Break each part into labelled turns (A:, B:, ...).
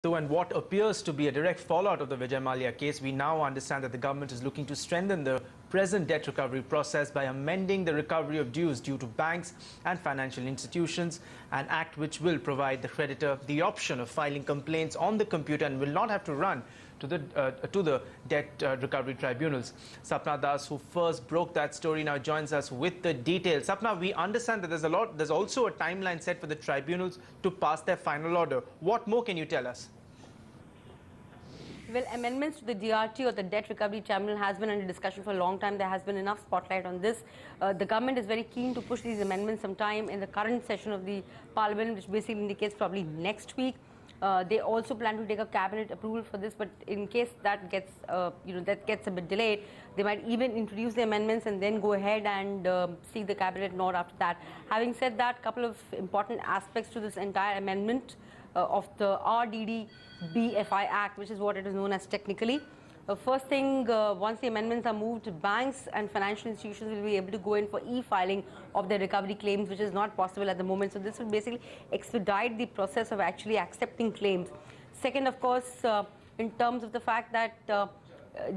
A: So, and what appears to be a direct fallout of the Vijay Mallya case, we now understand that the government is looking to strengthen the present debt recovery process by amending the recovery of dues due to banks and financial institutions, an act which will provide the creditor the option of filing complaints on the computer and will not have to run to the debt recovery tribunals. Sapna Das, who first broke that story, now joins us with the details. Sapna, we understand that there's also a timeline set for the tribunals to pass their final order. What more can you tell us?
B: Well, amendments to the DRT or the Debt Recovery Tribunal has been under discussion for a long time. There has been enough spotlight on this. The government is very keen to push these amendments sometime in the current session of the Parliament, which basically indicates probably next week. They also plan to take a cabinet approval for this, but in case that gets, that gets a bit delayed, they might even introduce the amendments and then go ahead and seek the cabinet nod after that. Having said that, a couple of important aspects to this entire amendment of the RDD-BFI Act, which is what it is known as technically. First thing, once the amendments are moved, banks and financial institutions will be able to go in for e-filing of their recovery claims, which is not possible at the moment. So this will basically expedite the process of actually accepting claims. Second, of course, in terms of the fact that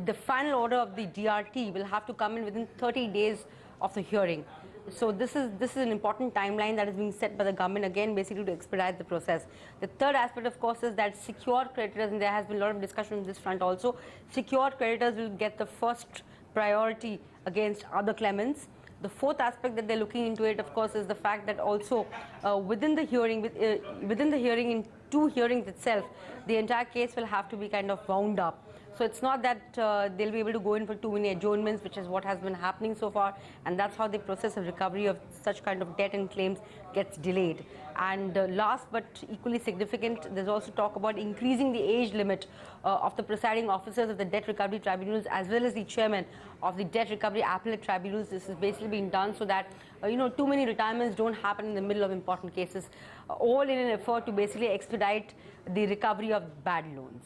B: the final order of the DRT will have to come in within 30 days of the hearing. So this is an important timeline that is being set by the government, again basically to expedite the process. The third aspect, of course, is that secured creditors, and there has been a lot of discussion on this front also, secured creditors will get the first priority against other claimants. The fourth aspect that they're looking into it, of course, is the fact that also within the hearing in two hearings itself, the entire case will have to be kind of wound up. So it's not that they'll be able to go in for too many adjournments, which is what has been happening so far, and that's how the process of recovery of such kind of debt and claims gets delayed. And last but equally significant, there's also talk about increasing the age limit of the presiding officers of the debt recovery tribunals as well as the chairman of the debt recovery appellate tribunals. This is basically being done so that too many retirements don't happen in the middle of important cases, all in an effort to basically expedite the recovery of bad loans.